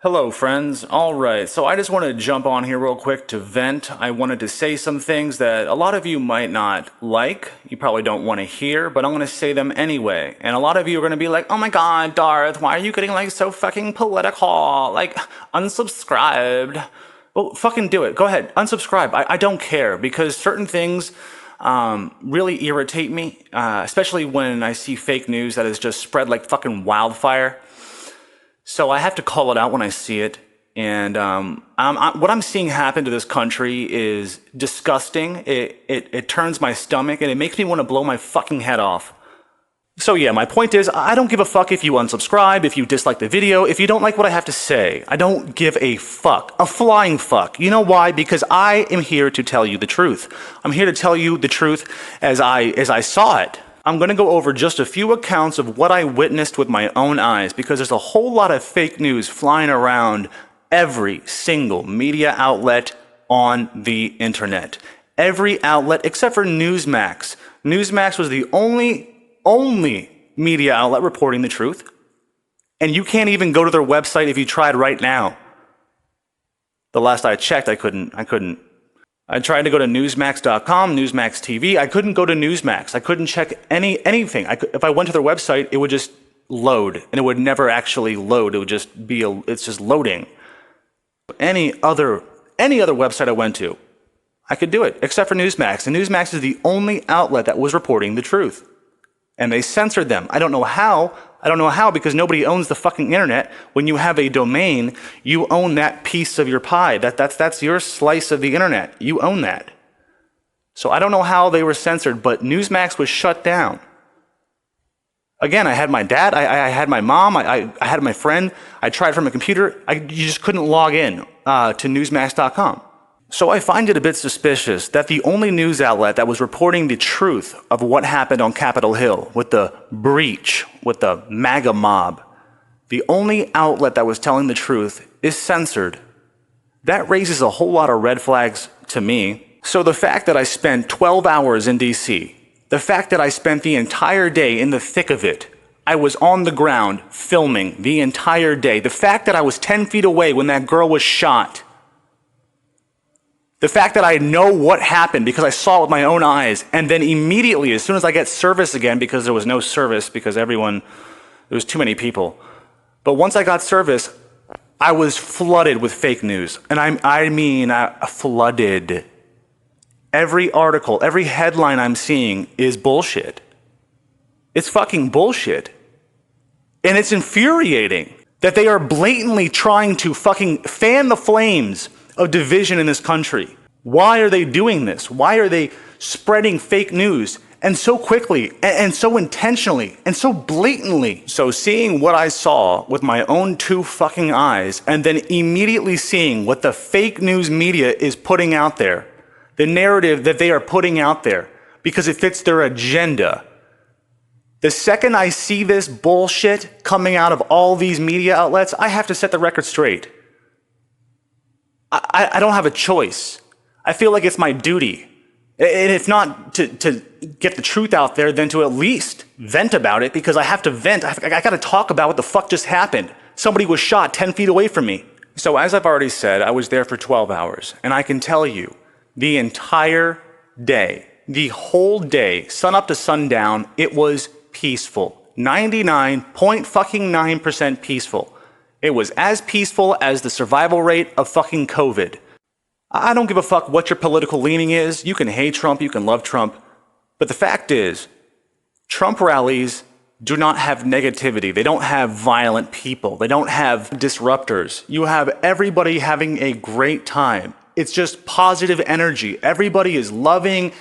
Hello friends. Alright, so I just want to jump on here real quick to vent. I wanted to say some things that a lot of you might not like, you probably don't want to hear, but I'm going to say them anyway. And a lot of you are going to be like, oh my god, Darth, why are you getting like so fucking political? Like, unsubscribed. Well, fucking do it. Go ahead, unsubscribe. I don't care, because certain things really irritate me, especially when I see fake news that is just spread like fucking wildfire. So I have to call it out when I see it. And what I'm seeing happen to this country is disgusting. It turns my stomach and it makes me want to blow my fucking head off. So yeah, my point is, I don't give a fuck if you unsubscribe, if you dislike the video, if you don't like what I have to say. I don't give a fuck. A flying fuck. You know why? Because I am here to tell you the truth. I'm here to tell you the truth as I saw it. I'm going to go over just a few accounts of what I witnessed with my own eyes, because there's a whole lot of fake news flying around every single media outlet on the internet. Every outlet except for Newsmax. Newsmax was the only media outlet reporting the truth. And you can't even go to their website if you tried right now. The last I checked, I couldn't. I tried to go to Newsmax.com, Newsmax TV. I couldn't go to Newsmax. I couldn't check anything. If I went to their website, it would just load, and it would never actually load. It would just be it's just loading. Any other website I went to, I could do it, except for Newsmax. And Newsmax is the only outlet that was reporting the truth. And they censored them. I don't know how. Because nobody owns the fucking internet. When you have a domain, you own that piece of your pie. That's your slice of the internet. You own that. So I don't know how they were censored, but Newsmax was shut down. Again, I had my dad, I had my mom, I had my friend. I tried from a computer. You just couldn't log in to Newsmax.com. So I find it a bit suspicious that the only news outlet that was reporting the truth of what happened on Capitol Hill with the breach, with the MAGA mob, the only outlet that was telling the truth is censored. That raises a whole lot of red flags to me. So the fact that I spent 12 hours in DC, the fact that I spent the entire day in the thick of it, I was on the ground filming the entire day, the fact that I was 10 feet away when that girl was shot, the fact that I know what happened because I saw it with my own eyes, and then immediately, as soon as I get service again, because there was no service, because there was too many people. But once I got service, I was flooded with fake news. And I mean flooded. Every article, every headline I'm seeing is bullshit. It's fucking bullshit. And it's infuriating that they are blatantly trying to fucking fan the flames of division in this country. Why are they doing this? Why are they spreading fake news and so quickly and so intentionally and so blatantly? So seeing what I saw with my own two fucking eyes and then immediately seeing what the fake news media is putting out there, the narrative that they are putting out there because it fits their agenda. The second I see this bullshit coming out of all these media outlets, I have to set the record straight. I don't have a choice. I feel like it's my duty. And if not to get the truth out there, then to at least vent about it, because I have to vent. I got to talk about what the fuck just happened. Somebody was shot 10 feet away from me. So as I've already said, I was there for 12 hours. And I can tell you, the entire day, the whole day, sun up to sundown, it was peaceful. 99.9% peaceful. It was as peaceful as the survival rate of fucking COVID. I don't give a fuck what your political leaning is. You can hate Trump, you can love Trump. But the fact is, Trump rallies do not have negativity. They don't have violent people. They don't have disruptors. You have everybody having a great time. It's just positive energy. Everybody is loving,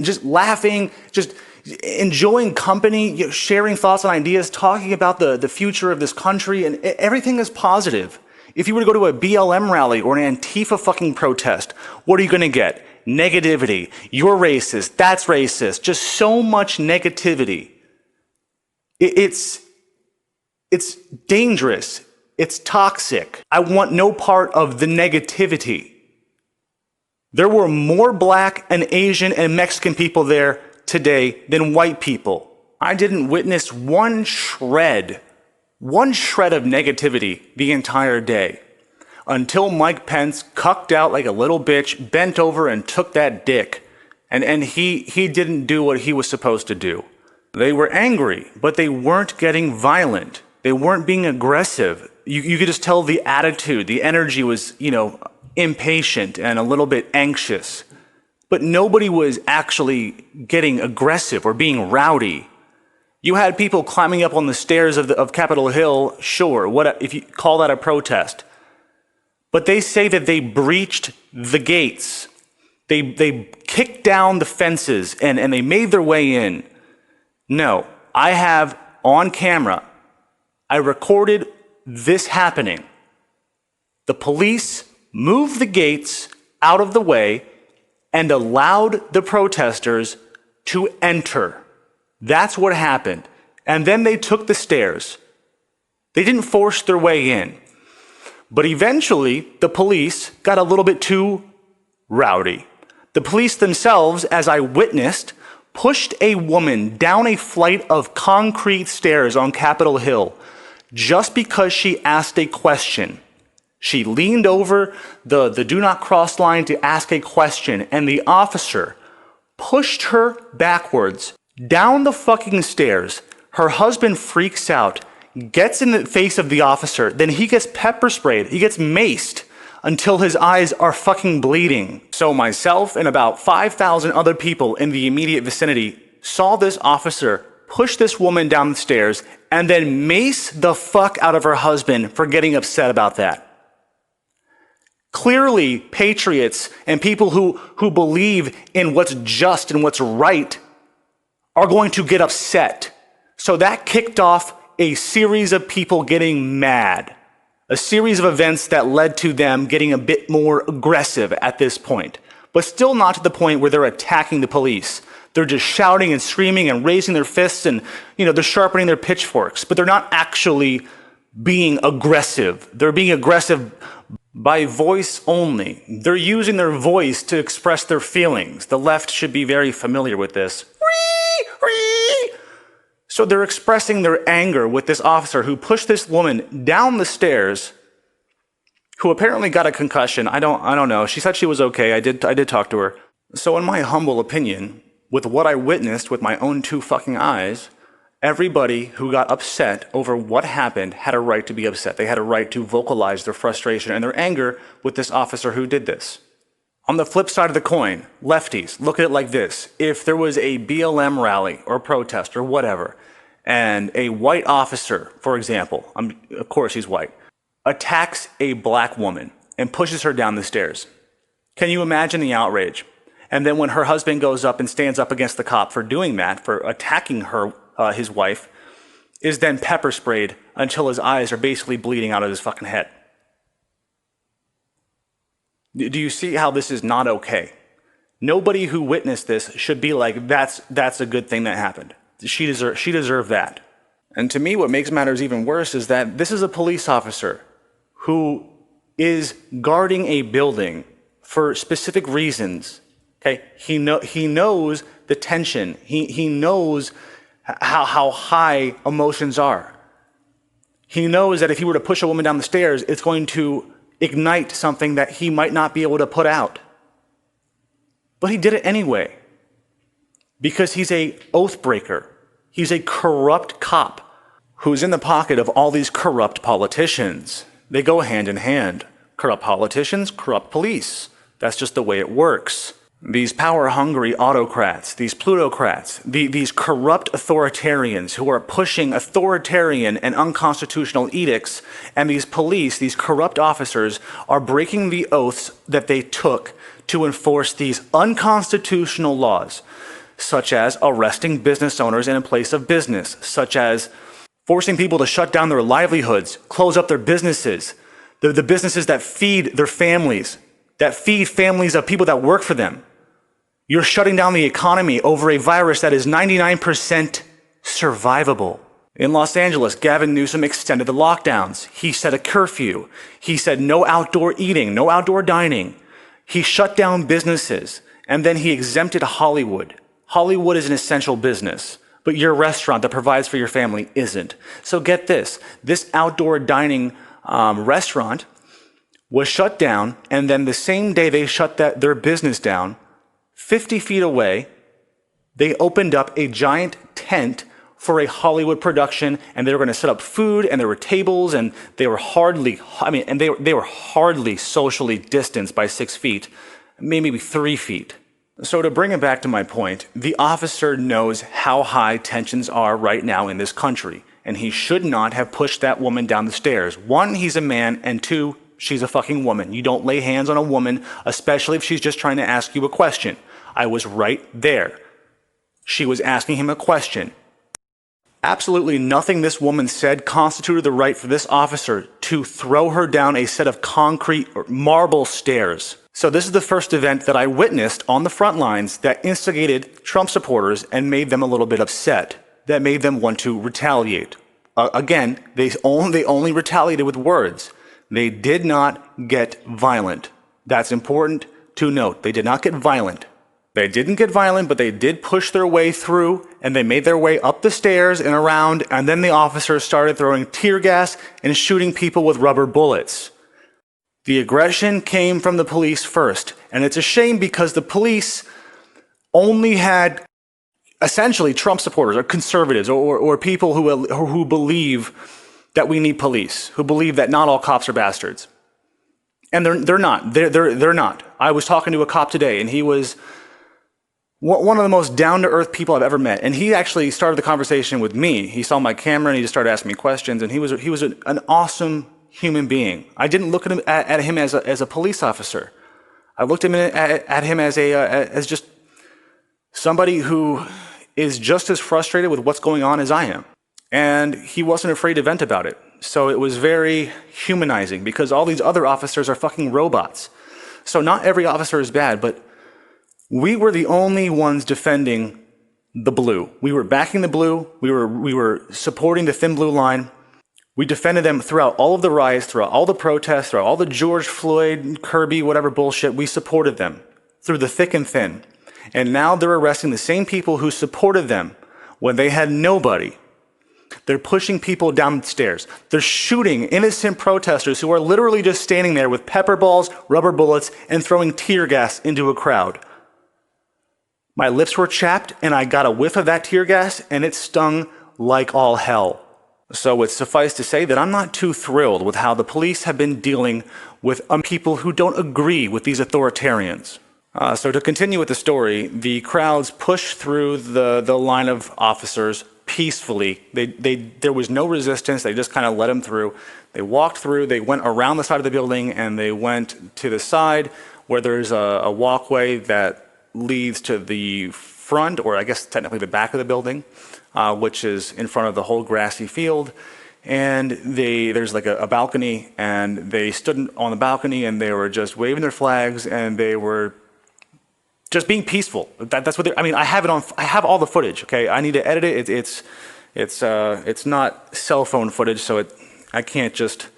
just laughing, just enjoying company, sharing thoughts and ideas, talking about the future of this country, and everything is positive. If you were to go to a BLM rally or an Antifa fucking protest, what are you going to get? Negativity. You're racist. That's racist. Just so much negativity. It's dangerous. It's toxic. I want no part of the negativity. There were more black and Asian and Mexican people there today than white people. I didn't witness one shred One shred of negativity the entire day. Until Mike Pence cucked out like a little bitch, bent over and took that dick. And he didn't do what he was supposed to do. They were angry, but they weren't getting violent. They weren't being aggressive. You could just tell the attitude, the energy was, impatient and a little bit anxious. But nobody was actually getting aggressive or being rowdy. You had people climbing up on the stairs of Capitol Hill, sure, if you call that a protest. But they say that they breached the gates. They kicked down the fences and they made their way in. No, I have on camera, I recorded this happening. The police moved the gates out of the way and allowed the protesters to enter. That's what happened. And then they took the stairs. They didn't force their way in. But eventually, the police got a little bit too rowdy. The police themselves, as I witnessed, pushed a woman down a flight of concrete stairs on Capitol Hill just because she asked a question. She leaned over the do not cross line to ask a question, and the officer pushed her backwards down the fucking stairs. Her husband freaks out, gets in the face of the officer, then he gets pepper sprayed, he gets maced until his eyes are fucking bleeding. So myself and about 5,000 other people in the immediate vicinity saw this officer push this woman down the stairs and then mace the fuck out of her husband for getting upset about that. Clearly, patriots and people who believe in what's just and what's right are going to get upset. So that kicked off a series of people getting mad. A series of events that led to them getting a bit more aggressive at this point. But still not to the point where they're attacking the police. They're just shouting and screaming and raising their fists and, they're sharpening their pitchforks. But they're not actually being aggressive. They're being aggressive by voice only. They're using their voice to express their feelings. The left should be very familiar with this. So they're expressing their anger with this officer who pushed this woman down the stairs, who apparently got a concussion. I don't know. She said she was okay. I did talk to her. So in my humble opinion, with what I witnessed with my own two fucking eyes, everybody who got upset over what happened had a right to be upset. They had a right to vocalize their frustration and their anger with this officer who did this. On the flip side of the coin, lefties, look at it like this. If there was a BLM rally or protest or whatever, and a white officer, for example, of course he's white, attacks a black woman and pushes her down the stairs. Can you imagine the outrage? And then when her husband goes up and stands up against the cop for doing that, for attacking her, his wife, is then pepper sprayed until his eyes are basically bleeding out of his fucking head. Do you see how this is not okay? Nobody who witnessed this should be like, that's a good thing that happened. She deserved that. And to me, what makes matters even worse is that this is a police officer who is guarding a building for specific reasons. Okay, he knows the tension. He knows how high emotions are. He knows that if he were to push a woman down the stairs, it's going to ignite something that he might not be able to put out. But he did it anyway. Because he's a oath breaker. He's a corrupt cop who's in the pocket of all these corrupt politicians. They go hand in hand. Corrupt politicians, corrupt police. That's just the way it works. These power-hungry autocrats, these plutocrats, these corrupt authoritarians who are pushing authoritarian and unconstitutional edicts, and these police, these corrupt officers, are breaking the oaths that they took to enforce these unconstitutional laws, such as arresting business owners in a place of business, such as forcing people to shut down their livelihoods, close up their businesses, the businesses that feed their families, that feed families of people that work for them. You're shutting down the economy over a virus that is 99% survivable. In Los Angeles, Gavin Newsom extended the lockdowns. He set a curfew. He said no outdoor eating, no outdoor dining. He shut down businesses, and then he exempted Hollywood. Hollywood is an essential business, but your restaurant that provides for your family isn't. So get this. This outdoor dining restaurant was shut down, and then the same day they shut their business down, 50 feet away, they opened up a giant tent for a Hollywood production, and they were going to set up food, and there were tables, and they were hardly socially distanced by 6 feet, maybe 3 feet. So to bring it back to my point, the officer knows how high tensions are right now in this country, and he should not have pushed that woman down the stairs. 1, he's a man, and 2, she's a fucking woman. You don't lay hands on a woman, especially if she's just trying to ask you a question. I was right there. She was asking him a question. Absolutely nothing this woman said constituted the right for this officer to throw her down a set of concrete or marble stairs. So this is the first event that I witnessed on the front lines that instigated Trump supporters and made them a little bit upset, that made them want to retaliate. Again, they only retaliated with words. They did not get violent. That's important to note. They did not get violent. They didn't get violent, but they did push their way through, and they made their way up the stairs and around, and then the officers started throwing tear gas and shooting people with rubber bullets. The aggression came from the police first, and it's a shame because the police only had essentially Trump supporters or conservatives or people who believe that we need police, who believe that not all cops are bastards. And they're not. They're not. I was talking to a cop today, and he was one of the most down-to-earth people I've ever met. And he actually started the conversation with me. He saw my camera, and he just started asking me questions, and he was an awesome human being. I didn't look at him as a police officer. I looked at him as just somebody who is just as frustrated with what's going on as I am. And he wasn't afraid to vent about it. So it was very humanizing because all these other officers are fucking robots. So not every officer is bad, but we were the only ones defending the blue. We were backing the blue. We were supporting the thin blue line. We defended them throughout all of the riots, throughout all the protests, throughout all the George Floyd, Kirby, whatever bullshit. We supported them through the thick and thin. And now they're arresting the same people who supported them when they had nobody. They're pushing people down the stairs. They're shooting innocent protesters who are literally just standing there with pepper balls, rubber bullets, and throwing tear gas into a crowd. My lips were chapped, and I got a whiff of that tear gas, and it stung like all hell. So it's suffice to say that I'm not too thrilled with how the police have been dealing with people who don't agree with these authoritarians. So to continue with the story, the crowds pushed through the line of officers peacefully. There was no resistance. They just kind of let them through. They walked through. They went around the side of the building, and they went to the side where there's a walkway that leads to the front, or I guess technically the back of the building, which is in front of the whole grassy field. And there's like a balcony, and they stood on the balcony, and they were just waving their flags, and they were just being peaceful. That's what I mean. I have all the footage. Okay, I need to edit it. It's not cell phone footage, so I can't just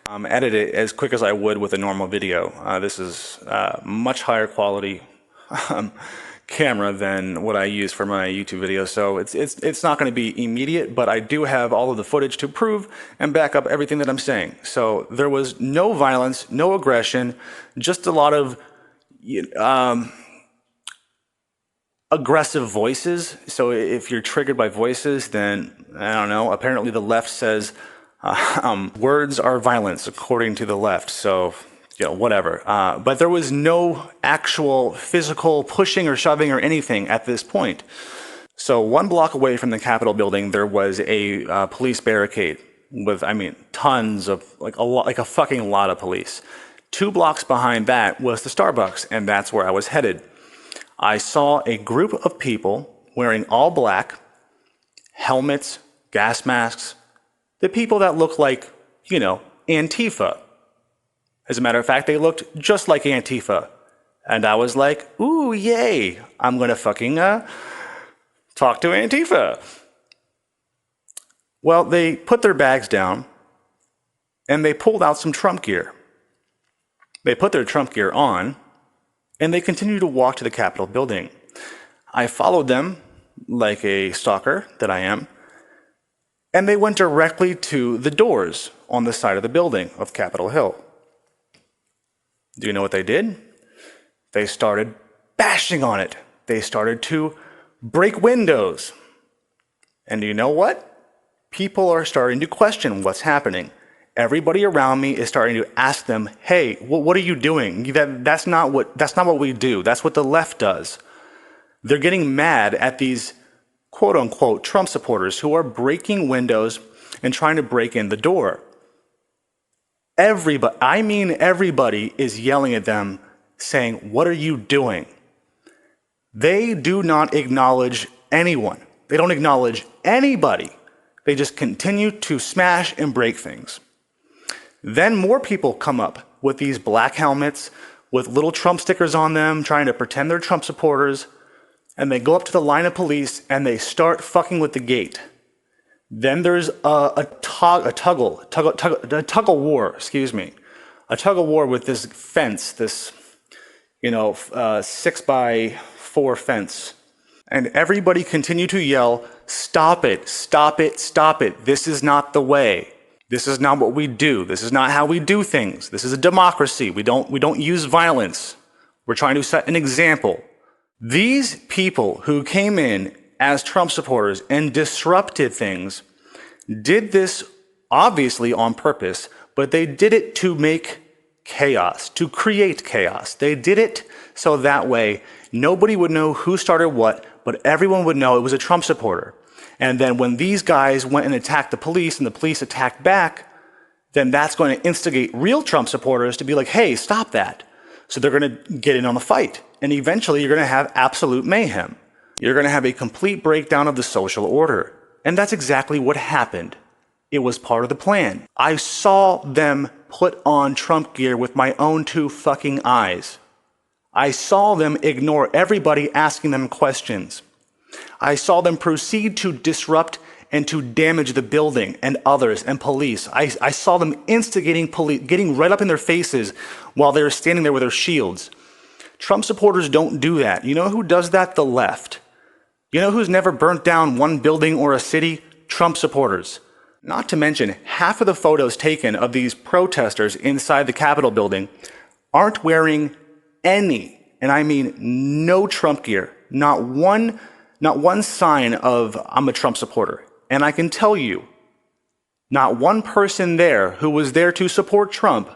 edit it as quick as I would with a normal video. This is much higher quality camera than what I use for my YouTube videos, so it's not going to be immediate, but I do have all of the footage to prove and back up everything that I'm saying. So there was no violence, no aggression, just a lot of aggressive voices. So if you're triggered by voices, then I don't know. Apparently the left says words are violence according to the left. So whatever. But there was no actual physical pushing or shoving or anything at this point. So 1 block away from the Capitol building, there was a police barricade with, tons of, like a fucking lot of police. 2 blocks behind that was the Starbucks, and that's where I was headed. I saw a group of people wearing all black, helmets, gas masks, the people that look like, Antifa. As a matter of fact, they looked just like Antifa. And I was like, ooh, yay, I'm gonna fucking talk to Antifa. Well, they put their bags down and they pulled out some Trump gear. They put their Trump gear on, and they continued to walk to the Capitol building. I followed them, like a stalker that I am, and they went directly to the doors on the side of the building of Capitol Hill. Do you know what they did? They started bashing on it. They started to break windows. And do you know what? People are starting to question what's happening. Everybody around me is starting to ask them, hey, what are you doing? That's not what we do. That's what the left does. They're getting mad at these quote unquote Trump supporters who are breaking windows and trying to break in the door. Everybody is yelling at them saying, what are you doing? They do not acknowledge anyone. They don't acknowledge anybody. They just continue to smash and break things. Then more people come up with these black helmets with little Trump stickers on them, trying to pretend they're Trump supporters, and they go up to the line of police and they start fucking with the gate. Then there's a tug of war with this fence, this 6x4 fence. And everybody continued to yell, stop it, stop it, stop it. This is not the way. This is not what we do. This is not how we do things. This is a democracy. We don't use violence. We're trying to set an example. These people who came in as Trump supporters and disrupted things did this obviously on purpose, but they did it to make chaos, to create chaos. They did it so that way nobody would know who started what, but everyone would know it was a Trump supporter. And then when these guys went and attacked the police and the police attacked back, then that's going to instigate real Trump supporters to be like, hey, stop that. So they're going to get in on the fight. And eventually you're going to have absolute mayhem. You're going to have a complete breakdown of the social order. And that's exactly what happened. It was part of the plan. I saw them put on Trump gear with my own two fucking eyes. I saw them ignore everybody asking them questions. I saw them proceed to disrupt and to damage the building and others and police. I saw them instigating police, getting right up in their faces while they were standing there with their shields. Trump supporters don't do that. You know who does that? The left. You know who's never burnt down one building or a city? Trump supporters. Not to mention, half of the photos taken of these protesters inside the Capitol building aren't wearing any, and I mean no Trump gear. Not one sign of I'm a Trump supporter. And I can tell you, not one person there who was there to support Trump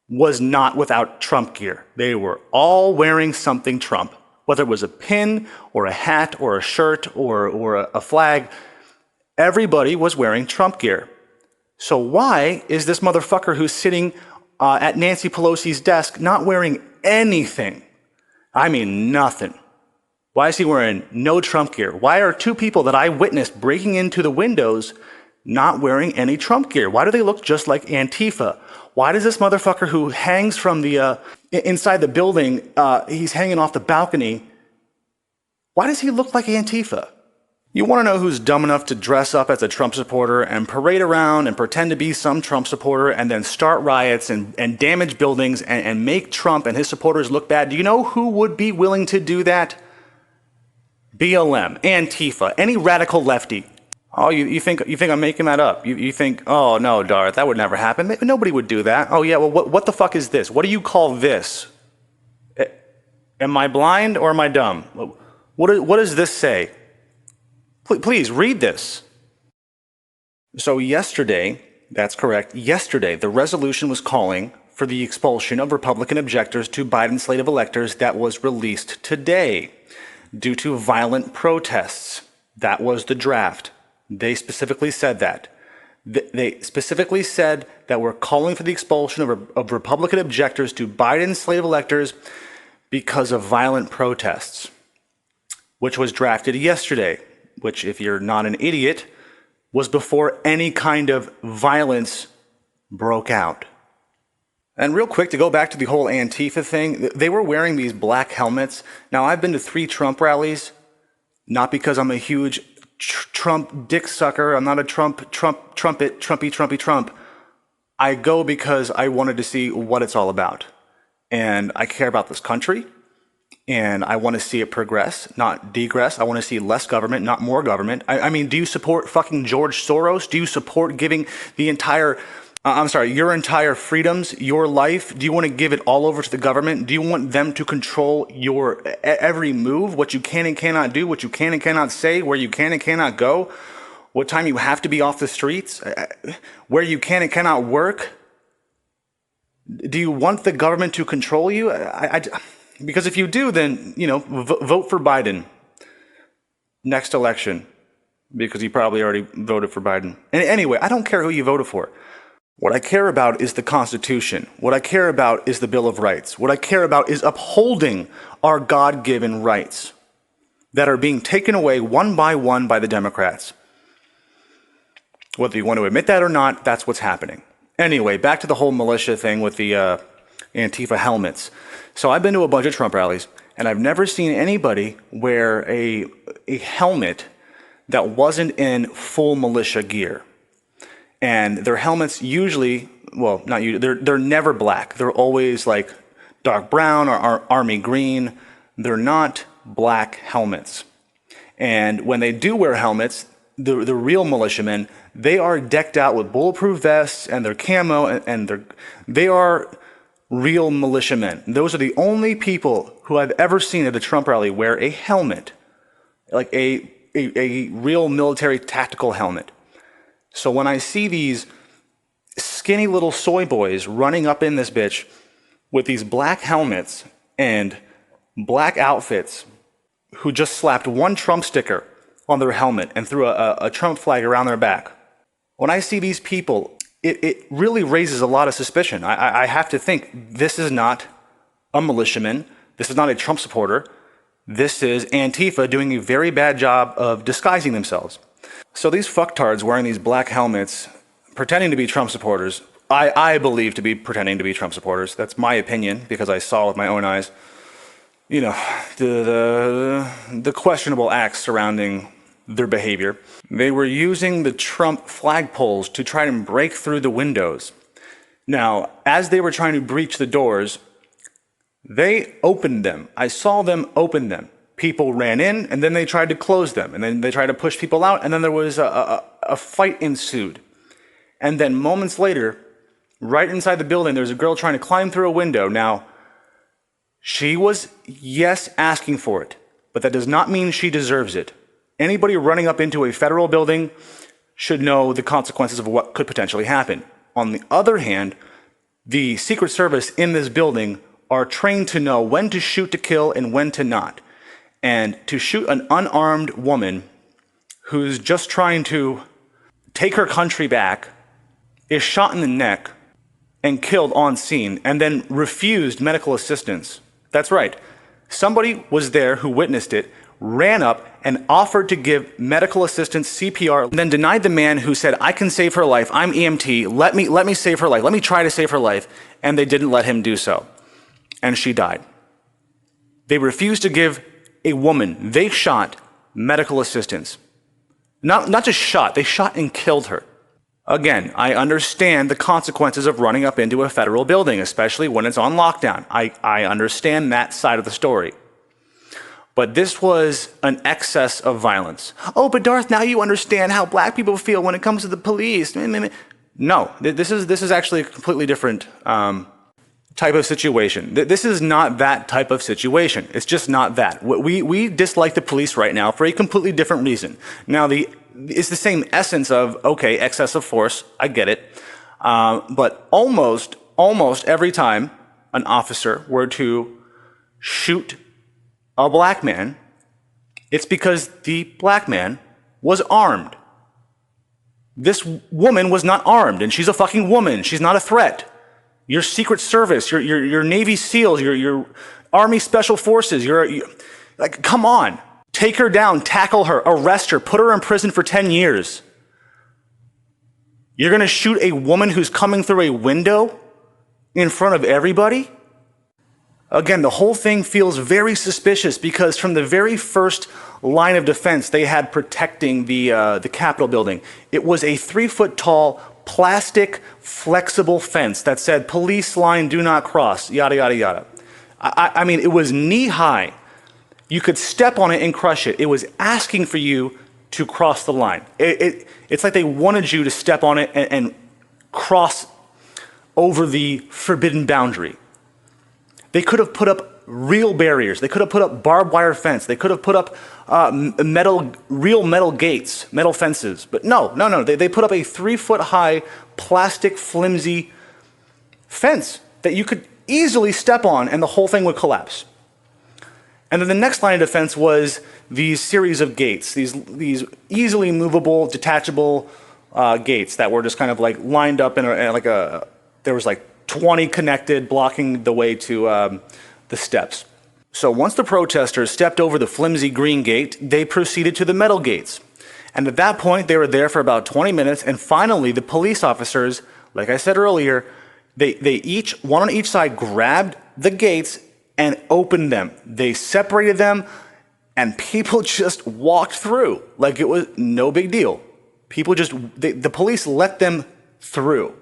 was not without Trump gear. They were all wearing something Trump, whether it was a pin or a hat or a shirt or a flag. Everybody was wearing Trump gear. So why is this motherfucker who's sitting at Nancy Pelosi's desk not wearing anything? I mean nothing. Why is he wearing no Trump gear? Why are two people that I witnessed breaking into the windows not wearing any Trump gear? Why do they look just like Antifa? Why does this motherfucker who hangs from the inside the building, he's hanging off the balcony, why does he look like Antifa? You want to know who's dumb enough to dress up as a Trump supporter and parade around and pretend to be some Trump supporter and then start riots and damage buildings and make Trump and his supporters look bad? Do you know who would be willing to do that? BLM, Antifa, any radical lefty. Oh, you think I'm making that up? You think, oh no, Darth, that would never happen. Nobody would do that. Oh yeah, well, what the fuck is this? What do you call this? Am I blind or am I dumb? What does this say? Please read this. So yesterday, that's correct, yesterday, the resolution was calling for the expulsion of Republican objectors to Biden's slate of electors that was released today due to violent protests. That was the draft. They specifically said that. They specifically said that we're calling for the expulsion of Republican objectors to Biden's slate of electors because of violent protests, which was drafted yesterday, which, if you're not an idiot, was before any kind of violence broke out. And real quick, to go back to the whole Antifa thing, they were wearing these black helmets. Now, I've been to 3 Trump rallies, not because I'm a huge Trump dick sucker. I'm not a Trumpy. I go because I wanted to see what it's all about. And I care about this country. and I want to see it progress, not degress. I want to see less government, not more government. I mean, do you support fucking George Soros? Do you support giving the entire, your entire freedoms, your life? Do you want to give it all over to the government? Do you want them to control your every move, what you can and cannot do, what you can and cannot say, where you can and cannot go, what time you have to be off the streets, where you can and cannot work? Do you want the government to control you? Because if you do, then, vote for Biden next election, because you probably already voted for Biden. And anyway, I don't care who you voted for. What I care about is the Constitution. What I care about is the Bill of Rights. What I care about is upholding our God-given rights that are being taken away one by the Democrats. Whether you want to admit that or not, that's what's happening. Anyway, back to the whole militia thing with the Antifa helmets. So I've been to a bunch of Trump rallies, and I've never seen anybody wear a helmet that wasn't in full militia gear. And their helmets usually, well, not usually, they're never black. They're always like dark brown or army green. They're not black helmets. And when they do wear helmets, the real militiamen, they are decked out with bulletproof vests and their camo, and they are real militiamen. Those are the only people who I've ever seen at a Trump rally wear a helmet, like a real military tactical helmet. So when I see these skinny little soy boys running up in this bitch with these black helmets and black outfits, who just slapped one Trump sticker on their helmet and threw a Trump flag around their back, when I see these people, it really raises a lot of suspicion. I have to think, this is not a militiaman. This is not a Trump supporter. This is Antifa doing a very bad job of disguising themselves. So these fucktards wearing these black helmets, pretending to be Trump supporters, I believe to be pretending to be Trump supporters. That's my opinion, because I saw with my own eyes, the questionable acts surrounding their behavior. They were using the Trump flagpoles to try and break through the windows. Now, as they were trying to breach the doors, they opened them. I saw them open them. People ran in, and then they tried to close them, and then they tried to push people out, and then there was a fight ensued. And then moments later, right inside the building, there was a girl trying to climb through a window. Now, she was, yes, asking for it, but that does not mean she deserves it. Anybody running up into a federal building should know the consequences of what could potentially happen. On the other hand, the Secret Service in this building are trained to know when to shoot to kill and when to not. And to shoot an unarmed woman who's just trying to take her country back, is shot in the neck and killed on scene, and then refused medical assistance. That's right. Somebody was there who witnessed it, ran up and offered to give medical assistance, CPR, and then denied the man who said, I can save her life, I'm EMT, let me save her life, let me try to save her life, and they didn't let him do so. And she died. They refused to give a woman they shot medical assistance. Not just shot, they shot and killed her. Again, I understand the consequences of running up into a federal building, especially when it's on lockdown. I understand that side of the story. But this was an excess of violence. Oh, but Darth, now you understand how black people feel when it comes to the police. No, this is actually a completely different type of situation. This is not that type of situation. It's just not that. We dislike the police right now for a completely different reason. Now, it's the same essence of, okay, excessive force, I get it. But almost every time an officer were to shoot a black man, it's because the black man was armed. This woman was not armed, and she's a fucking woman. She's not a threat. Your Secret Service, your Navy SEALs, your Army Special Forces, like, come on. Take her down, tackle her, arrest her, put her in prison for 10 years. You're gonna shoot a woman who's coming through a window in front of everybody? Again, the whole thing feels very suspicious because from the very first line of defense they had protecting the Capitol building, it was a 3-foot-tall plastic flexible fence that said police line do not cross, yada, yada, yada. I mean, it was knee high. You could step on it and crush it. It was asking for you to cross the line. It's like they wanted you to step on it and cross over the forbidden boundary. They could have put up real barriers. They could have put up barbed wire fence. They could have put up real metal gates, metal fences. But no. They put up a 3-foot high plastic flimsy fence that you could easily step on and the whole thing would collapse. And then the next line of defense was these series of gates, these easily movable, detachable gates that were just kind of like lined up in there was like 20 connected, blocking the way to the steps. So once the protesters stepped over the flimsy green gate, they proceeded to the metal gates. And at that point, they were there for about 20 minutes, and finally the police officers, like I said earlier, they each, one on each side, grabbed the gates and opened them. They separated them, and people just walked through like it was no big deal. The police let them through.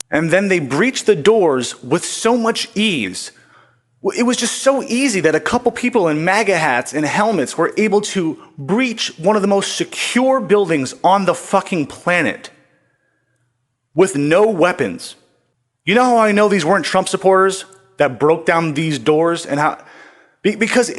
And then they breached the doors with so much ease. It was just so easy that a couple people in MAGA hats and helmets were able to breach one of the most secure buildings on the fucking planet with no weapons. You know how I know these weren't Trump supporters that broke down these doors and how? Because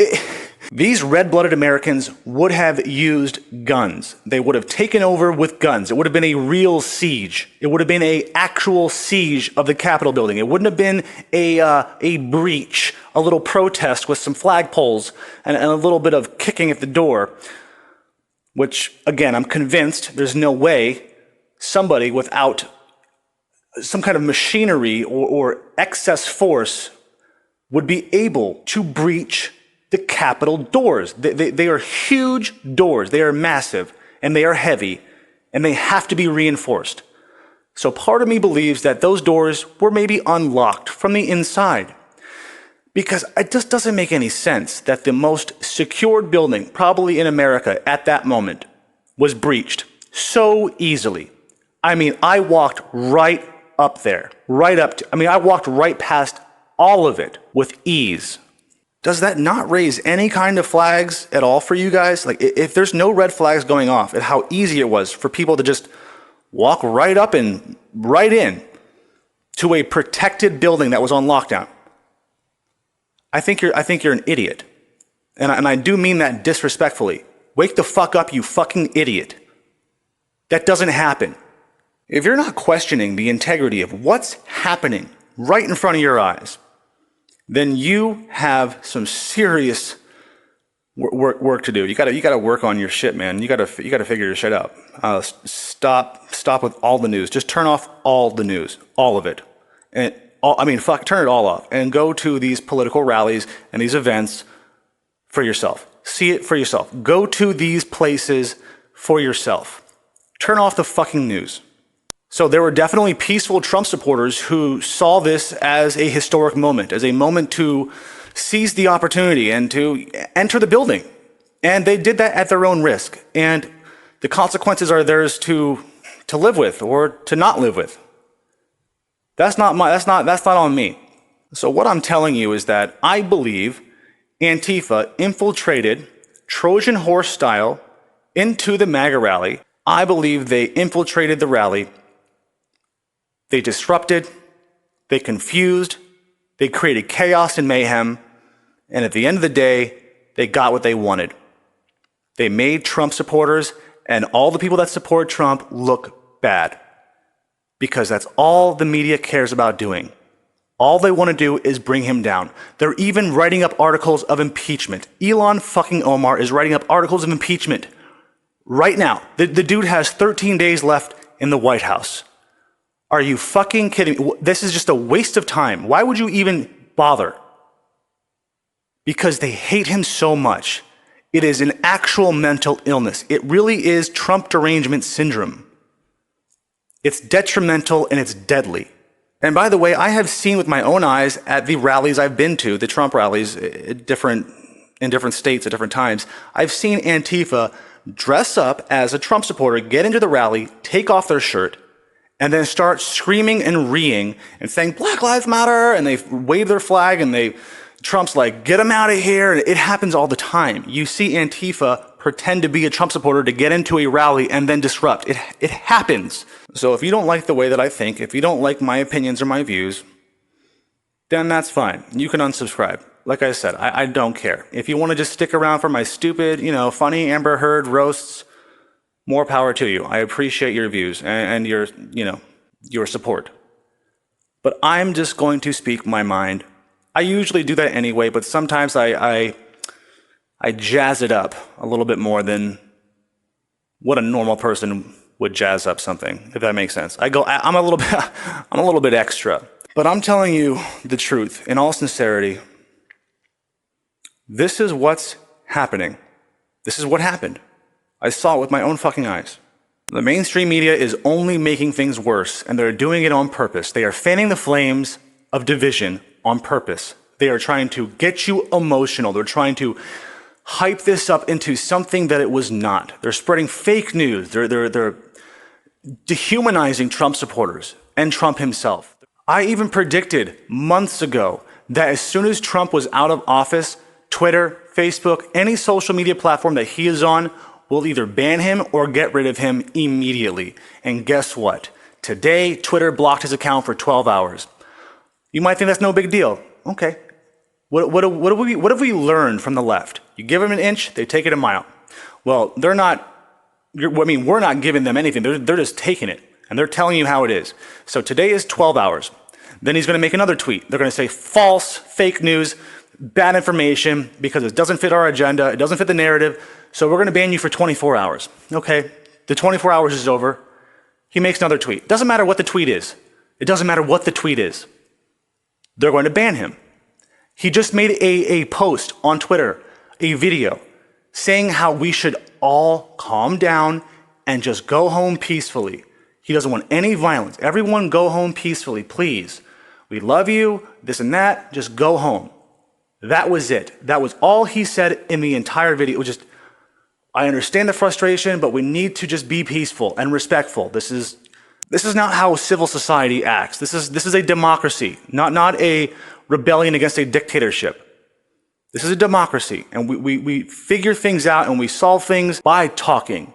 these red-blooded Americans would have used guns. They would have taken over with guns. It would have been a real siege. It would have been an actual siege of the Capitol building. It wouldn't have been a breach, a little protest with some flagpoles and a little bit of kicking at the door, which, again, I'm convinced there's no way somebody without some kind of machinery or excess force would be able to breach the Capitol doors. They are huge doors. They are massive, and they are heavy, and they have to be reinforced. So part of me believes that those doors were maybe unlocked from the inside, because it just doesn't make any sense that the most secured building, probably in America at that moment, was breached so easily. I mean, I walked right up there, I walked right past all of it with ease. Does that not raise any kind of flags at all for you guys? Like, if there's no red flags going off at how easy it was for people to just walk right up and right in to a protected building that was on lockdown, I think you're an idiot. And I do mean that disrespectfully. Wake the fuck up, you fucking idiot. That doesn't happen. If you're not questioning the integrity of what's happening right in front of your eyes, then you have some serious work to do. You gotta work on your shit, man. You gotta figure your shit out. Stop with all the news. Just turn off all the news, all of it, and turn it all off, and go to these political rallies and these events for yourself. See it for yourself. Go to these places for yourself. Turn off the fucking news. So there were definitely peaceful Trump supporters who saw this as a historic moment, as a moment to seize the opportunity and to enter the building. And they did that at their own risk. And the consequences are theirs to live with or to not live with. That's not on me. So what I'm telling you is that I believe Antifa infiltrated Trojan horse style into the MAGA rally. I believe they infiltrated the rally. They disrupted, they confused, they created chaos and mayhem, and at the end of the day, they got what they wanted. They made Trump supporters and all the people that support Trump look bad, because that's all the media cares about doing. All they want to do is bring him down. They're even writing up articles of impeachment. Elon fucking Omar is writing up articles of impeachment right now. The dude has 13 days left in the White House. Are you fucking kidding me? This is just a waste of time. Why would you even bother? Because they hate him so much. It is an actual mental illness. It really is Trump derangement syndrome. It's detrimental and it's deadly. And by the way, I have seen with my own eyes at the rallies I've been to, the Trump rallies in different states at different times, I've seen Antifa dress up as a Trump supporter, get into the rally, take off their shirt, and then start screaming and reeing and saying, Black Lives Matter, and they wave their flag and they Trump's like, get him out of here. It happens all the time. You see Antifa pretend to be a Trump supporter to get into a rally and then disrupt. It happens. So if you don't like the way that I think, if you don't like my opinions or my views, then that's fine. You can unsubscribe. Like I said, I don't care. If you want to just stick around for my stupid, funny Amber Heard roasts, more power to you. I appreciate your views and your, your support. But I'm just going to speak my mind. I usually do that anyway, but sometimes I jazz it up a little bit more than what a normal person would jazz up something, if that makes sense. I'm a little bit extra. But I'm telling you the truth, in all sincerity. This is what's happening. This is what happened. I saw it with my own fucking eyes. The mainstream media is only making things worse, and they're doing it on purpose. They are fanning the flames of division on purpose. They are trying to get you emotional. They're trying to hype this up into something that it was not. They're spreading fake news. They're dehumanizing Trump supporters and Trump himself. I even predicted months ago that as soon as Trump was out of office, Twitter, Facebook, any social media platform that he is on will either ban him or get rid of him immediately. And guess what? Today, Twitter blocked his account for 12 hours. You might think that's no big deal. Okay. What have we learned from the left? You give them an inch, they take it a mile. Well, we're not giving them anything. They're just taking it. And they're telling you how it is. So today is 12 hours. Then he's going to make another tweet. They're going to say false, fake news, bad information, because it doesn't fit our agenda. It doesn't fit the narrative. So we're going to ban you for 24 hours. Okay, the 24 hours is over. He makes another tweet. Doesn't matter what the tweet is. It doesn't matter what the tweet is. They're going to ban him. He just made a post on Twitter, a video, saying how we should all calm down and just go home peacefully. He doesn't want any violence. Everyone go home peacefully, please. We love you, this and that, just go home. That was it. That was all he said in the entire video. It was just, I understand the frustration, but we need to just be peaceful and respectful. This is not how civil society acts. This is a democracy, not a rebellion against a dictatorship. This is a democracy, and we figure things out and we solve things by talking.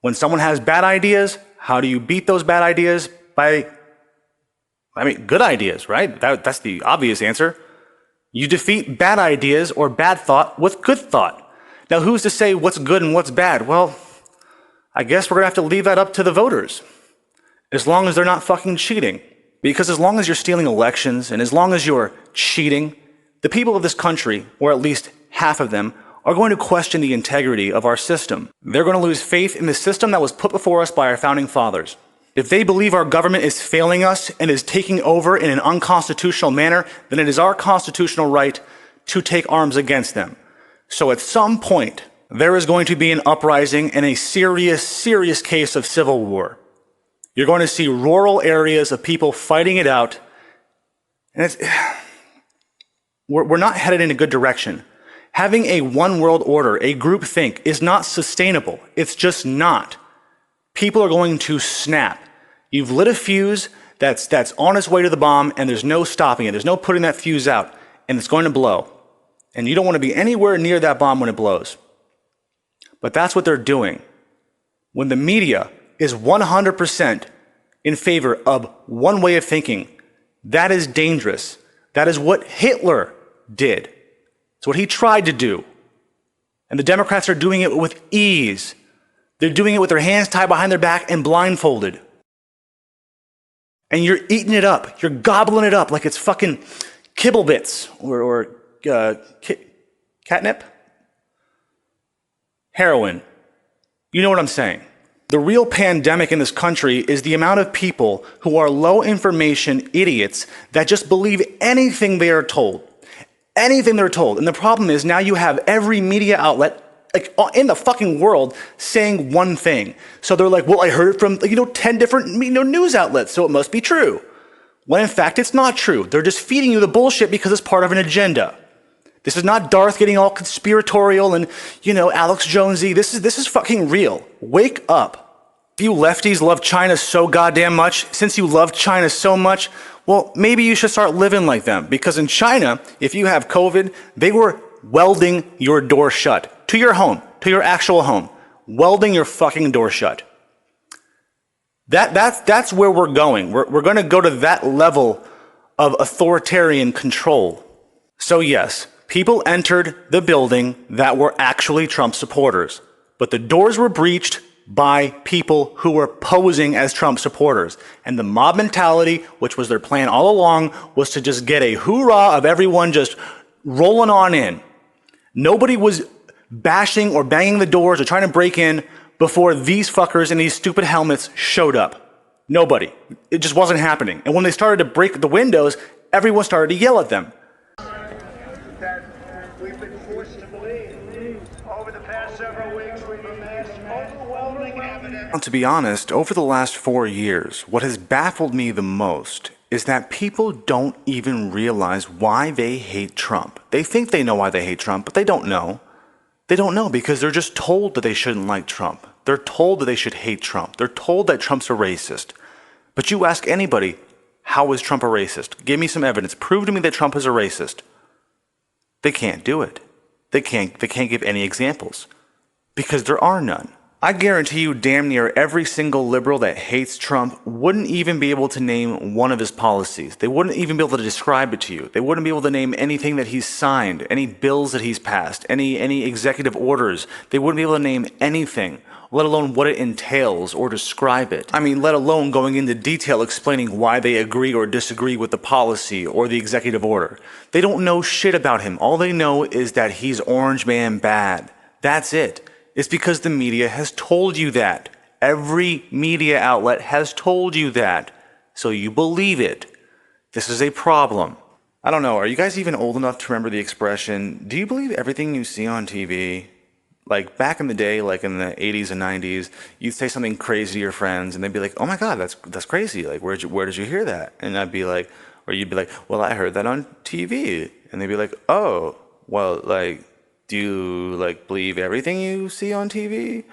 When someone has bad ideas, how do you beat those bad ideas? Good ideas, right? That's the obvious answer. You defeat bad ideas or bad thought with good thought. Now, who's to say what's good and what's bad? Well, I guess we're going to have to leave that up to the voters. As long as they're not fucking cheating. Because as long as you're stealing elections and as long as you're cheating, the people of this country, or at least half of them, are going to question the integrity of our system. They're going to lose faith in the system that was put before us by our founding fathers. If they believe our government is failing us and is taking over in an unconstitutional manner, then it is our constitutional right to take arms against them. So at some point, there is going to be an uprising and a serious, serious case of civil war. You're going to see rural areas of people fighting it out. And we're not headed in a good direction. Having a one world order, a group think, is not sustainable. It's just not. People are going to snap. You've lit a fuse that's on its way to the bomb, and there's no stopping it. There's no putting that fuse out, and it's going to blow. And you don't want to be anywhere near that bomb when it blows. But that's what they're doing. When the media is 100% in favor of one way of thinking, that is dangerous. That is what Hitler did. It's what he tried to do. And the Democrats are doing it with ease. They're doing it with their hands tied behind their back and blindfolded. And you're eating it up. You're gobbling it up like it's fucking kibble bits or catnip? Heroin. You know what I'm saying. The real pandemic in this country is the amount of people who are low information idiots that just believe anything they are told. Anything they're told. And the problem is now you have every media outlet in the fucking world saying one thing. So they're like, well, I heard it from 10 different news outlets, so it must be true. When in fact it's not true. They're just feeding you the bullshit because it's part of an agenda. This is not Darth getting all conspiratorial and, Alex Jonesy. This is fucking real. Wake up. If you lefties love China so goddamn much, since you love China so much, Well, maybe you should start living like them, because in China, if you have COVID, they were welding your door shut to your home, to your actual home, welding your fucking door shut. That's where we're going. We're going to go to that level of authoritarian control. So yes, people entered the building that were actually Trump supporters, but the doors were breached by people who were posing as Trump supporters. And the mob mentality, which was their plan all along, was to just get a hoorah of everyone just rolling on in. Nobody was bashing or banging the doors or trying to break in before these fuckers in these stupid helmets showed up. Nobody. It just wasn't happening. And when they started to break the windows, everyone started to yell at them. That we've been forced to believe. Over the past several weeks, we've amassed overwhelming evidence. To be honest, over the last 4 years, what has baffled me the most is that people don't even realize why they hate Trump. They think they know why they hate Trump, but they don't know. They don't know because they're just told that they shouldn't like Trump. They're told that they should hate Trump. They're told that Trump's a racist. But you ask anybody, how is Trump a racist? Give me some evidence. Prove to me that Trump is a racist. They can't do it. They can't give any examples because there are none. I guarantee you damn near every single liberal that hates Trump wouldn't even be able to name one of his policies. They wouldn't even be able to describe it to you. They wouldn't be able to name anything that he's signed, any bills that he's passed, any executive orders. They wouldn't be able to name anything, let alone what it entails or describe it. I mean, let alone going into detail explaining why they agree or disagree with the policy or the executive order. They don't know shit about him. All they know is that he's orange man bad. That's it. It's because the media has told you that. Every media outlet has told you that. So you believe it. This is a problem. I don't know, are you guys even old enough to remember the expression, do you believe everything you see on TV? Like back in the day, like in the 80s and 90s, you'd say something crazy to your friends and they'd be like, oh my God, that's crazy. Like, where did you hear that? And I'd be like, or you'd be like, well, I heard that on TV. And they'd be like, oh, well, like, do you like believe everything you see on TV?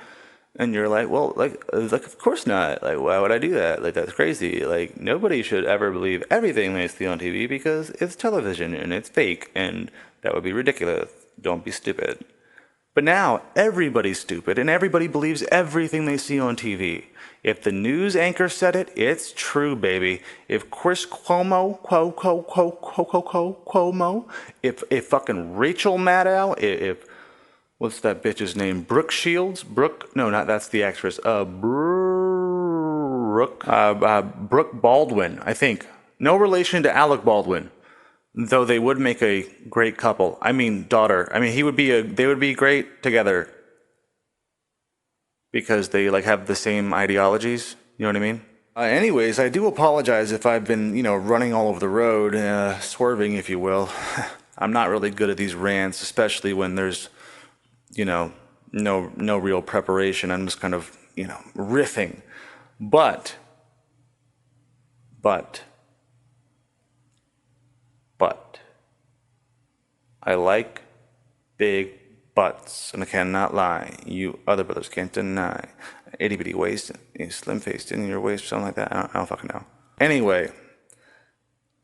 And you're like, well, like of course not. Like, why would I do that? Like, that's crazy. Like, nobody should ever believe everything they see on TV because it's television and it's fake and that would be ridiculous. Don't be stupid. But now everybody's stupid and everybody believes everything they see on TV. If the news anchor said it, it's true, baby. If Chris Cuomo, if fucking Rachel Maddow, if what's that bitch's name? Brooke Shields? That's the actress. Brooke Baldwin, I think. No relation to Alec Baldwin. Though they would make a great couple. I mean, daughter. I mean, they would be great together. Because they like have the same ideologies. You know what I mean? Anyways, I do apologize if I've been, running all over the road, swerving, if you will. I'm not really good at these rants, especially when there's, no real preparation. I'm just kind of, riffing. But I like big butts, and I cannot lie. You other brothers can't deny. Itty bitty waist, slim faced in your waist, something like that. I don't fucking know. Anyway,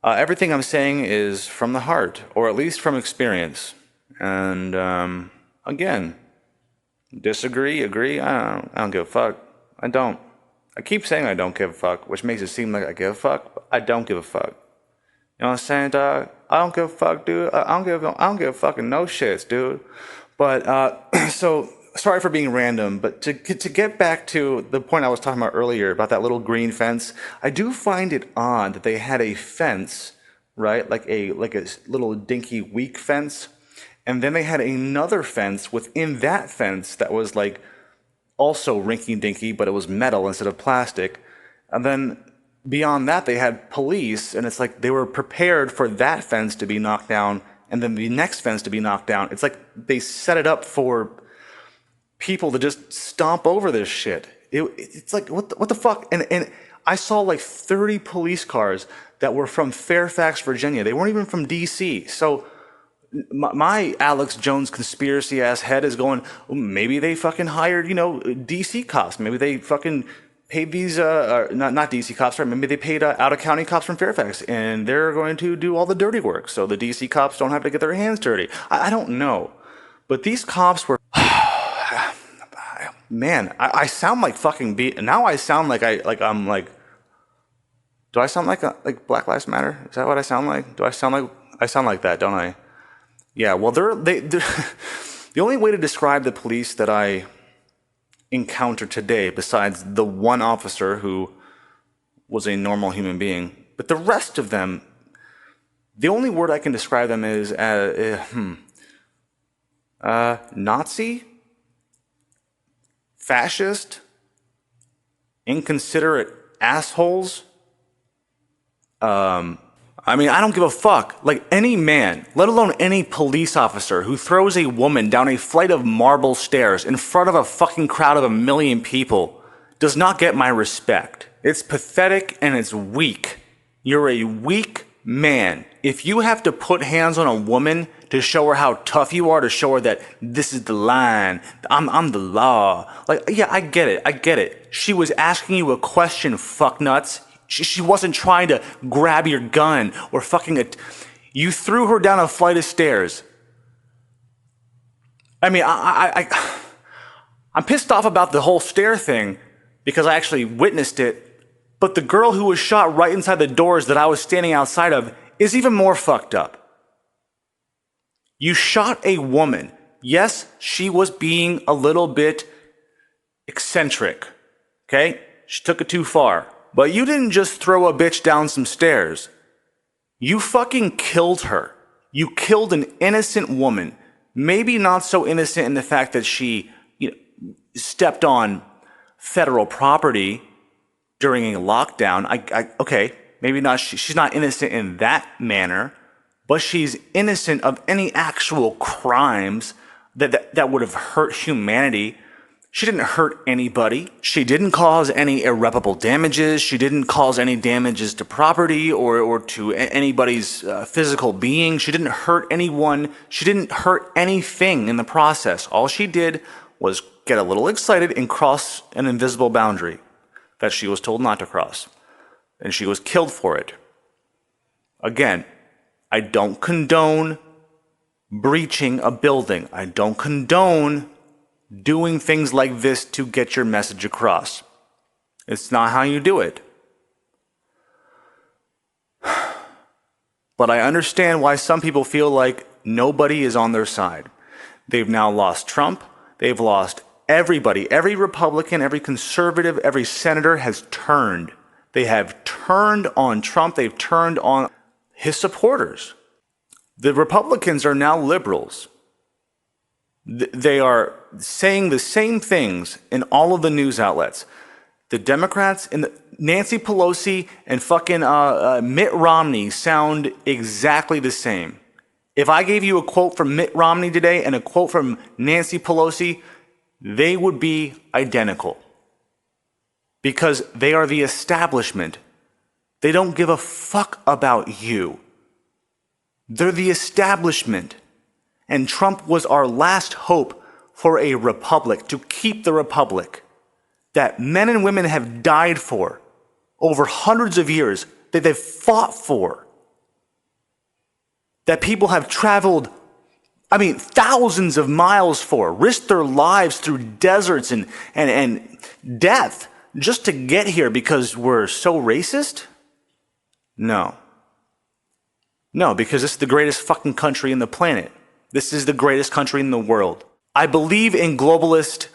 everything I'm saying is from the heart, or at least from experience. And again, disagree, agree. I don't give a fuck. I don't. I keep saying I don't give a fuck, which makes it seem like I give a fuck, but I don't give a fuck. You know what I'm saying, dog? I don't give a fuck, dude. I don't give a fucking no shits, dude. But so sorry for being random, but to get back to the point I was talking about earlier about that little green fence, I do find it odd that they had a fence, right? Like a little dinky weak fence, and then they had another fence within that fence that was like also rinky dinky, but it was metal instead of plastic, and then beyond that, they had police, and it's like they were prepared for that fence to be knocked down and then the next fence to be knocked down. It's like they set it up for people to just stomp over this shit. It's like, what the fuck? And I saw like 30 police cars that were from Fairfax, Virginia. They weren't even from D.C. So my Alex Jones conspiracy ass head is going, well, maybe they fucking hired, D.C. cops. Maybe they fucking paid these not DC cops, right? Maybe they paid out of county cops from Fairfax, and they're going to do all the dirty work, so the DC cops don't have to get their hands dirty. I don't know, but these cops were. Man, I sound like fucking beat. Now I sound like I'm like. Do I sound like Black Lives Matter? Is that what I sound like? Do I sound like that? Don't I? Yeah. Well, they're the only way to describe the police that I encountered today, besides the one officer who was a normal human being, but the rest of them, the only word I can describe them is Nazi, fascist, inconsiderate assholes. I mean, I don't give a fuck. Like, any man, let alone any police officer who throws a woman down a flight of marble stairs in front of a fucking crowd of 1 million people does not get my respect. It's pathetic and it's weak. You're a weak man. If you have to put hands on a woman to show her how tough you are, to show her that this is the line, I'm the law. Like, yeah, I get it. She was asking you a question, fucknuts. She wasn't trying to grab your gun or fucking you threw her down a flight of stairs. I mean, I'm pissed off about the whole stair thing because I actually witnessed it. But the girl who was shot right inside the doors that I was standing outside of is even more fucked up. You shot a woman. Yes, she was being a little bit eccentric. Okay? She took it too far. But you didn't just throw a bitch down some stairs. You fucking killed her. You killed an innocent woman. Maybe not so innocent in the fact that she, stepped on federal property during a lockdown. Okay, maybe not. She's not innocent in that manner, but she's innocent of any actual crimes that would have hurt humanity. She didn't hurt anybody. She didn't cause any irreparable damages. She didn't cause any damages to property or to anybody's physical being. She didn't hurt anyone. She didn't hurt anything in the process. All she did was get a little excited and cross an invisible boundary that she was told not to cross. And she was killed for it. Again, I don't condone breaching a building. I don't condone doing things like this to get your message across. It's not how you do it. But I understand why some people feel like nobody is on their side. They've now lost Trump. They've lost everybody. Every Republican, every conservative, every senator has turned. They have turned on Trump. They've turned on his supporters. The Republicans are now liberals. They are saying the same things in all of the news outlets. The Democrats and Nancy Pelosi and fucking Mitt Romney sound exactly the same. If I gave you a quote from Mitt Romney today and a quote from Nancy Pelosi, they would be identical. Because they are the establishment. They don't give a fuck about you. They're the establishment. And Trump was our last hope for a republic, to keep the republic that men and women have died for over hundreds of years, that they've fought for, that people have traveled, thousands of miles for, risked their lives through deserts and death just to get here because we're so racist? No, because this is the greatest fucking country in the planet. This is the greatest country in the world. I believe in globalist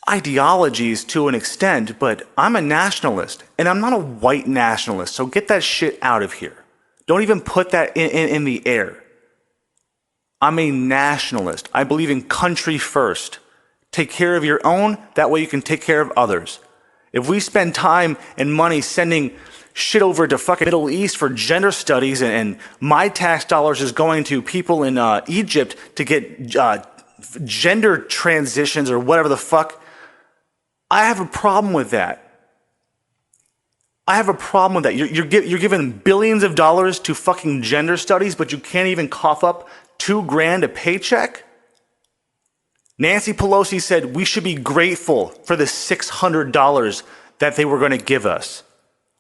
ideologies to an extent, but I'm a nationalist, and I'm not a white nationalist, so get that shit out of here. Don't even put that in the air. I'm a nationalist. I believe in country first. Take care of your own, that way you can take care of others. If we spend time and money sending shit over to fucking Middle East for gender studies and my tax dollars is going to people in Egypt to get gender transitions or whatever the fuck, I have a problem with that. You're giving billions of dollars to fucking gender studies, but you can't even cough up $2,000 a paycheck? Nancy Pelosi said we should be grateful for the $600 that they were going to give us.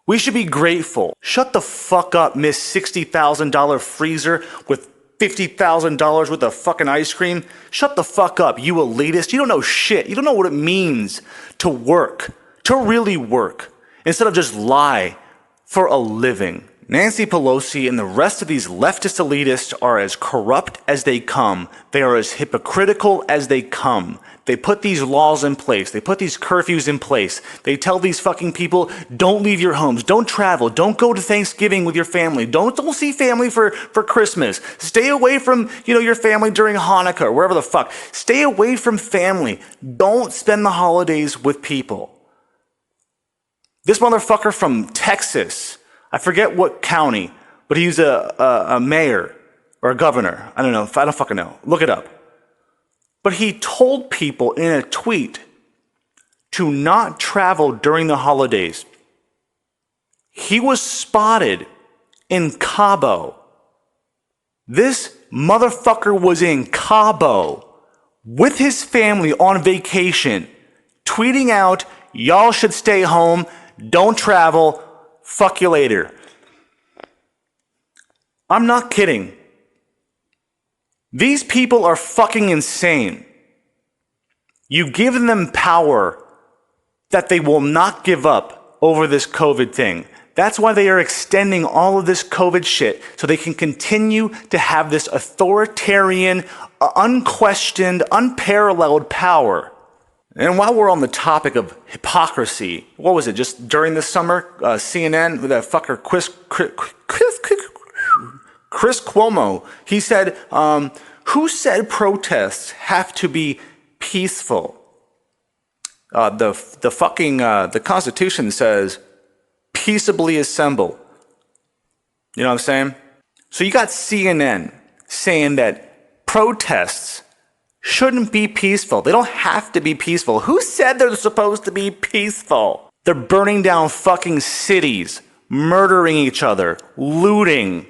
We should be grateful. Shut the fuck up, Miss $60,000 freezer with $50,000 worth of fucking ice cream. Shut the fuck up, you elitist. You don't know shit. You don't know what it means to work, to really work, instead of just lie for a living. Nancy Pelosi and the rest of these leftist elitists are as corrupt as they come. They are as hypocritical as they come. They put these laws in place. They put these curfews in place. They tell these fucking people, don't leave your homes. Don't travel. Don't go to Thanksgiving with your family. Don't see family for Christmas. Stay away from, your family during Hanukkah or wherever the fuck. Stay away from family. Don't spend the holidays with people. This motherfucker from Texas, I forget what county, but he's a mayor or a governor. I don't fucking know. Look it up. But he told people in a tweet to not travel during the holidays. He was spotted in Cabo. This motherfucker was in Cabo with his family on vacation, tweeting out, y'all should stay home, don't travel, fuck you later. I'm not kidding. These people are fucking insane. You give them power that they will not give up over this COVID thing. That's why they are extending all of this COVID shit, so they can continue to have this authoritarian, unquestioned, unparalleled power. And while we're on the topic of hypocrisy, what was it, just during the summer, CNN, with that fucker Chris Cuomo, he said, who said protests have to be peaceful? The Constitution says peaceably assemble. You know what I'm saying? So you got CNN saying that protests shouldn't be peaceful. They don't have to be peaceful. Who said they're supposed to be peaceful? They're burning down fucking cities, murdering each other, looting.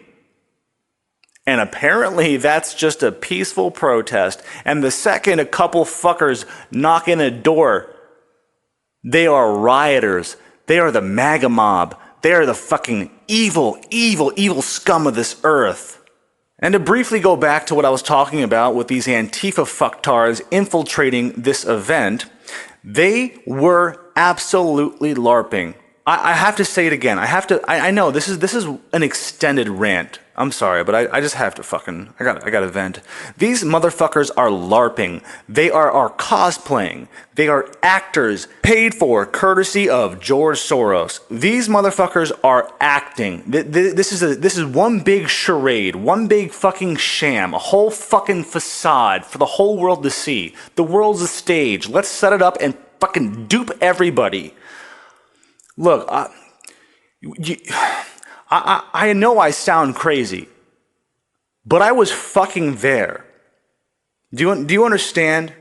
And apparently that's just a peaceful protest. And the second a couple fuckers knock in a door, they are rioters. They are the MAGA mob. They are the fucking evil, evil, evil scum of this earth. And to briefly go back to what I was talking about with these Antifa fucktards infiltrating this event, they were absolutely LARPing. I have to say it again. I know this is an extended rant. I'm sorry, but I just have to fucking, I gotta vent. These motherfuckers are LARPing. They are cosplaying. They are actors paid for courtesy of George Soros. These motherfuckers are acting. This is one big charade, one big fucking sham, a whole fucking facade for the whole world to see. The world's a stage. Let's set it up and fucking dupe everybody. Look, I know I sound crazy, but I was fucking there. Do you understand?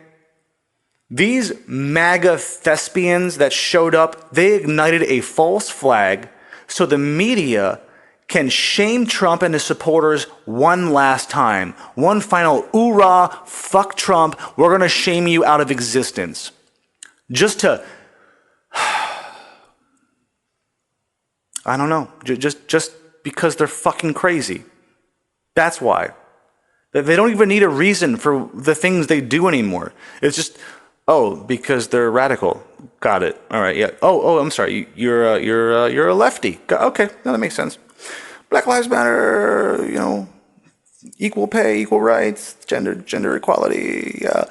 These MAGA thespians that showed up, they ignited a false flag so the media can shame Trump and his supporters one last time. One final oorah, fuck Trump, we're gonna shame you out of existence. Just to... I don't know, just because they're fucking crazy. That's why. They don't even need a reason for the things they do anymore. It's just, because they're radical. Got it. All right, yeah. I'm sorry. You're a lefty. Okay, no, that makes sense. Black Lives Matter. Equal pay, equal rights, gender equality. Yeah.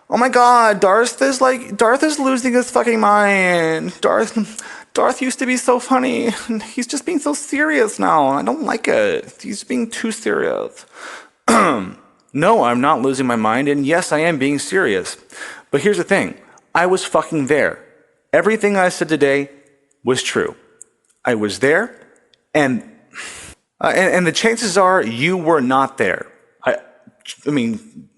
Oh my God, Darth is losing his fucking mind. Darth used to be so funny. He's just being so serious now. I don't like it. He's being too serious. No, I'm not losing my mind. And yes, I am being serious. But here's the thing. I was fucking there. Everything I said today was true. I was there. And the chances are you were not there. I mean,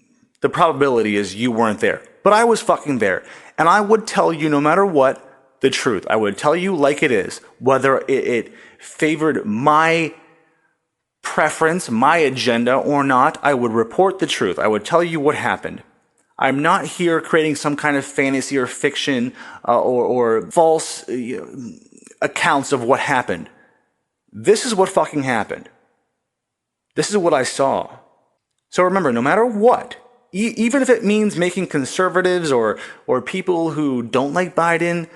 the probability is you weren't there. But I was fucking there. And I would tell you no matter what, the truth. I would tell you like it is, whether it favored my preference, my agenda or not. I would report the truth. I would tell you what happened. I'm not here creating some kind of fantasy or fiction or false accounts of what happened. This is what fucking happened. This is what I saw. So remember, no matter what, even if it means making conservatives or people who don't like Biden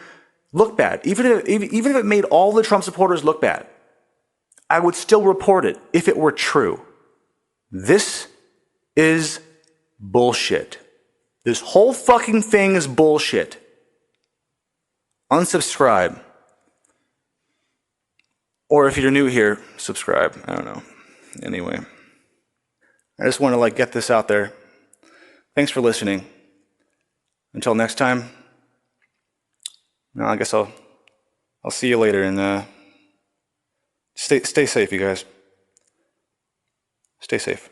look bad, even if it made all the Trump supporters look bad, I would still report it if it were true. This is bullshit. This whole fucking thing is bullshit. Unsubscribe. Or if you're new here, subscribe. I don't know. Anyway, I just want to get this out there. Thanks for listening. Until next time. I guess I'll see you later, and stay safe, you guys. Stay safe.